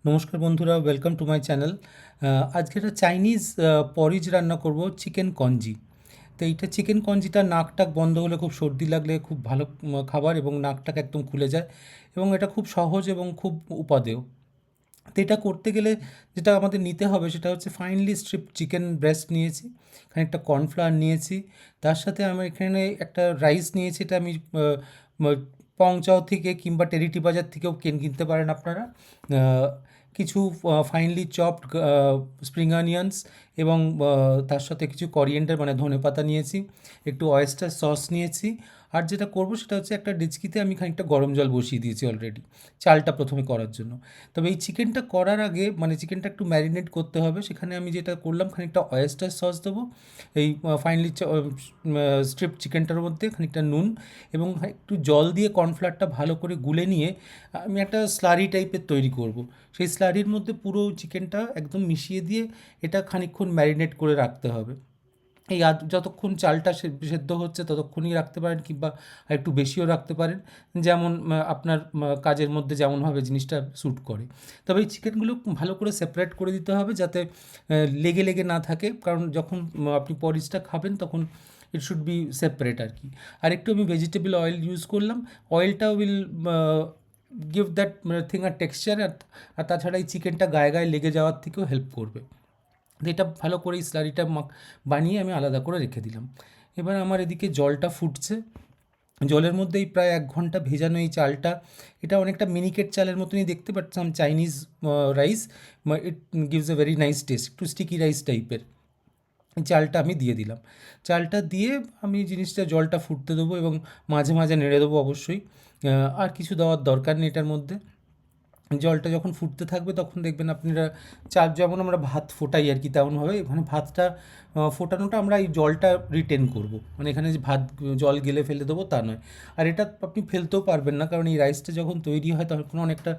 নমস্কার বন্ধুরা, welcome to my channel. আজকে একটা চাইনিজ পরিজ রান্না করব, চিকেন কঞ্জি। তো এইটা চিকেন কঞ্জিটা নাক টাক বন্ধ হলে, খুব সর্দি লাগলে খুব ভালো খাবার, এবং নাক টাক একদম খুলে যায়, এবং এটা খুব সহজ এবং খুব উপাদেয়। তো এটা করতে গেলে যেটা আমাদের নিতে হবে সেটা হচ্ছে ফাইনলি স্ট্রিপ চিকেন ব্রেস্ট নিয়েছি, খানিকটা কর্নফ্লাওয়ার নিয়েছি, তার সাথে আমি এখানে একটা রাইস নিয়েছি। এটা আমি পংচাও থেকে কিংবা টেরিটি বাজার থেকেও কিনতে পারেন আপনারা। কিছু ফাইনলি চপড স্প্রিং অনিয়ন্স, এবং তার সাথে কিছু করিয়েন্ডার মানে ধনেপাতা নিয়েছি, একটু অয়েস্টার সস নিয়েছি। আর যেটা করব সেটা হচ্ছে একটা ডেচকিতে আমি খানিকটা গরম জল বসিয়ে দিয়েছি অলরেডি, চালটা প্রথমে করার জন্য। তবে এই চিকেনটা করার আগে মানে চিকেনটা একটু ম্যারিনেট করতে হবে, সেখানে আমি যেটা করলাম খানিকটা অয়েস্টার সস দেবো এই ফাইনালি স্ট্রিপ চিকেনটার মধ্যে, খানিকটা নুন এবং একটু জল দিয়ে কর্নফ্লাওয়ারটা ভালো করে গুলে নিয়ে আমি একটা স্লারি টাইপের তৈরি করব। সেই স্লারির মধ্যে পুরো চিকেনটা একদম মিশিয়ে দিয়ে এটা খানিকক্ষণ ম্যারিনেট করে রাখতে হবে। এই যতক্ষণ চালটা সেদ্ধ হচ্ছে ততক্ষণই রাখতে পারেন, কিংবা একটু বেশিও রাখতে পারেন, যেমন আপনার কাজের মধ্যে যেমনভাবে জিনিসটা স্যুট করে। তবে এই চিকেনগুলো ভালো করে সেপারেট করে দিতে হবে, যাতে লেগে লেগে না থাকে, কারণ যখন আপনি পরিজটা খাবেন তখন ইট শুড বি সেপারেট আর কি। আর একটু আমি ভেজিটেবল অয়েল ইউজ করলাম। অয়েলটা উইল গিভ দ্যাট থিং আর টেক্সচার, আর তাছাড়া এই চিকেনটা গায়ে গায়ে লেগে যাওয়ার থেকেও হেল্প করবে। এটা ভালো করে এই স্লারিটা বানিয়ে আমি আলাদা করে রেখে দিলাম। এবার আমার এদিকে জলটা ফুটছে, জলের মধ্যেই প্রায় 1 ঘন্টা ভেজানো এই চালটা, এটা অনেকটা মিনিকেট চালের মতনই দেখতে, but some Chinese rice, it gives a very nice test, একটু স্টিকি রাইস টাইপের। এই চালটা আমি দিয়ে দিলাম। চালটা দিয়ে আমি জিনিসটা জলটা ফুটতে দেবো, এবং মাঝে মাঝে নেড়ে দেবো অবশ্যই। আর কিছু দেওয়ার দরকার নেই এটার মধ্যে। জলটা যখন ফুটতে থাকবে তখন দেখবেন আপনারা যেমন আমরা ভাত ফোটাই আর কি, তেমনভাবে এখানে ভাতটা ফোটানোটা আমরা এই জলটা রিটেন করব, মানে এখানে যে ভাত জল গেলে ফেলে দেবো তা নয়। আর এটা আপনি ফেলতেও পারবেন না, কারণ এই রাইসটা যখন তৈরি হয় তখন অনেকটা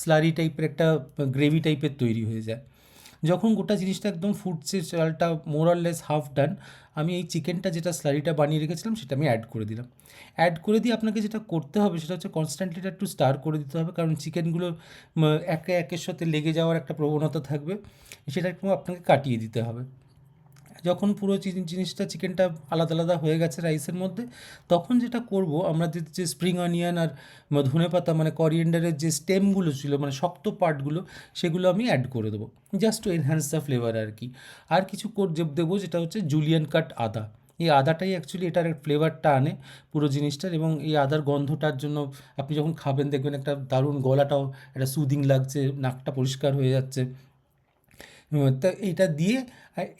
স্লারি টাইপের একটা গ্রেভি টাইপের তৈরি হয়ে যায়। যখন গোটা জিনিসটা একদম ফুটছে, চালটা মোর অর লেস হাফ ডান, আমি এই চিকেনটা যেটা স্লারিটা বানিয়ে রেখেছিলাম সেটা আমি অ্যাড করে দিলাম। অ্যাড করে দিয়ে আপনাকে যেটা করতে হবে সেটা হচ্ছে কনস্ট্যান্টলি এটা একটু স্টার করে দিতে হবে, কারণ চিকেনগুলো একে একের সাথে লেগে যাওয়ার একটা প্রবণতা থাকবে, সেটা একটু আপনাকে কাটিয়ে দিতে হবে। যখন পুরো জিনিসটা চিকেনটা আলাদা আলাদা হয়ে গেছে রাইসের মধ্যে, তখন যেটা করব আমরা যে স্প্রিং অনিয়ন আর ধনেপাতা মানে করিয়েন্ডারের যে স্টেমগুলো ছিল মানে শক্ত পার্টগুলো, সেগুলো আমি অ্যাড করে দেবো, just to enhance the flavour আর কি। আর কিছু দেবো যেটা হচ্ছে জুলিয়ান কাট আদা। এই আদাটাই অ্যাকচুয়ালি এটার ফ্লেভারটা আনে পুরো জিনিসটার, এবং এই আদার গন্ধটার জন্য আপনি যখন খাবেন দেখবেন একটা দারুণ, গলাটাও একটা সুদিং লাগছে, নাকটা পরিষ্কার হয়ে যাচ্ছে। তা এইটা দিয়ে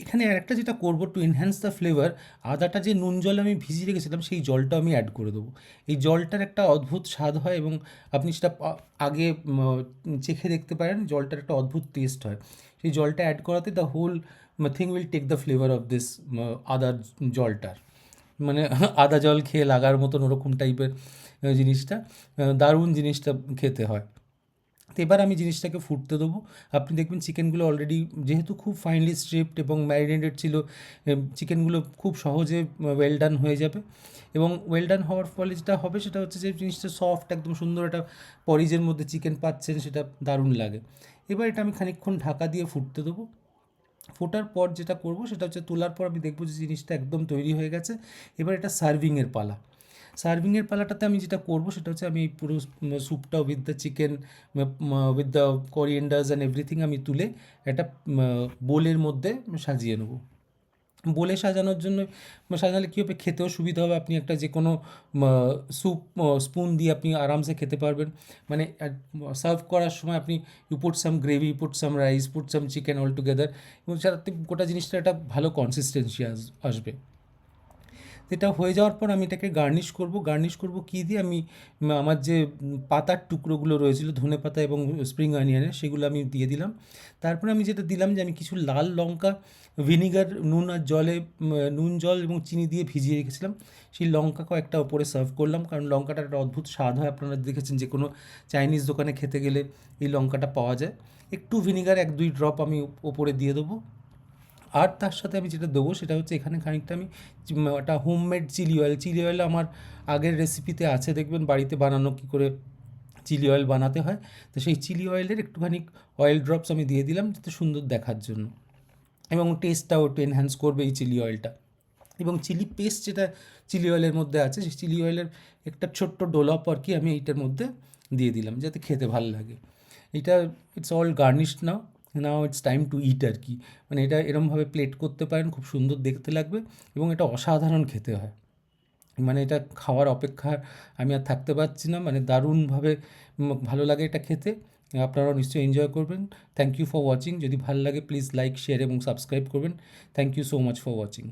এখানে আরেকটা যেটা করব টু এনহ্যান্স দ্য ফ্লেভার, আদাটা যে নুন জলে আমি ভিজিয়ে রেখেছিলাম সেই জলটা আমি অ্যাড করে দেবো। এই জলটার একটা অদ্ভুত স্বাদ হয়, এবং আপনি সেটা আগে চেখে দেখতে পারেন, জলটার একটা অদ্ভুত টেস্ট হয়। সেই জলটা অ্যাড করাতে the whole thing will take the flavour of this আদার জলটার, মানে আদা জল খেয়ে লাগার মতন ওরকম টাইপের জিনিসটা, দারুণ জিনিসটা খেতে হয়। তো এবার আমি জিনিসটাকে ফুটতে দেবো। আপনি দেখবেন চিকেনগুলো অলরেডি যেহেতু খুব ফাইনলি স্ট্রিপড এবং ম্যারিনেটেড ছিল, চিকেনগুলো খুব সহজে ওয়েল ডান হয়ে যাবে। এবং ওয়েল ডান হওয়ার ফলে যেটা হবে সেটা হচ্ছে যে জিনিসটা সফট, একদম সুন্দর একটা পরিজের মধ্যে চিকেন পাচ্ছেন, সেটা দারুণ লাগে। এবার এটা আমি খানিকক্ষণ ঢাকা দিয়ে ফুটতে দেবো। ফোটার পর যেটা করব সেটা হচ্ছে তোলার পর আমি দেখব যে জিনিসটা একদম তৈরি হয়ে গেছে। এবার এটা সার্ভিংয়ের পালা। সার্ভিংয়ের পালাটাতে আমি যেটা করব সেটা হচ্ছে আমি এই পুরো স্যুপটা with the chicken, with the corianders and everything আমি তুলে একটা বোলের মধ্যে সাজিয়ে নেব। বোলে সাজানোর জন্য সাজালে কী হবে, খেতেও সুবিধা হবে, আপনি একটা যে কোনো স্যুপ স্পুন দিয়ে আপনি আরামসে খেতে পারবেন। মানে সার্ভ করার সময় আপনি you put some gravy, put some rice, put some chicken all together, এবং সাথে গোটা জিনিসটা একটা ভালো কনসিস্টেন্সি আসবে। এটা হয়ে যাওয়ার পর আমি এটাকে গার্নিশ করব কী দিয়ে, আমি আমার যে পাতার টুকরোগুলো রয়েছিল ধনেপাতা এবং স্প্রিং অনিয়নের, সেগুলো আমি দিয়ে দিলাম। তারপরে আমি যেটা দিলাম যে আমি কিছু লাল লঙ্কা ভিনিগার, নুন জল এবং চিনি দিয়ে ভিজিয়ে রেখেছিলাম, সেই লঙ্কা কয়েকটা ওপরে সার্ভ করলাম, কারণ লঙ্কাটার একটা অদ্ভুত স্বাদ হয়, আপনারা দেখেছেন যে কোনো চাইনিজ দোকানে খেতে গেলে এই লঙ্কাটা পাওয়া যায়। একটু ভিনিগার 1-2 ড্রপ আমি ওপরে দিয়ে দেবো। আর তার সাথে আমি যেটা দেবো সেটা হচ্ছে এখানে খানিকটা আমি একটা হোমমেড চিলি অয়েল আমার আগের রেসিপিতে আছে, দেখবেন বাড়িতে বানানো কী করে চিলি অয়েল বানাতে হয়। তো সেই চিলি অয়েলের একটুখানি অয়েল ড্রপস আমি দিয়ে দিলাম যাতে সুন্দর দেখার জন্য, এবং টেস্টটাও একটু এনহ্যান্স করবে এই চিলি অয়েলটা। এবং চিলি পেস্ট যেটা চিলি অয়েলের মধ্যে আছে, সেই চিলি অয়েলের একটা ছোট্ট ডোলপ আর কি আমি এইটার মধ্যে দিয়ে দিলাম যাতে খেতে ভালো লাগে। এটা it's all garnished now, now it's time to eat আর কি। মানে এটা এরমভাবে প্লেট করতে পারেন, খুব সুন্দর দেখতে লাগবে এবং এটা অসাধারণ খেতে হয়। মানে এটা খাওয়ার অপেক্ষায় আমি আর থাকতে পারছি না, মানে দারুণভাবে ভালো লাগে এটা খেতে। আপনারাও নিশ্চয়ই এনজয় করবেন। Thank you for watching. যদি ভালো লাগে প্লিজ লাইক, শেয়ার এবং সাবস্ক্রাইব করবেন। Thank you so much for watching.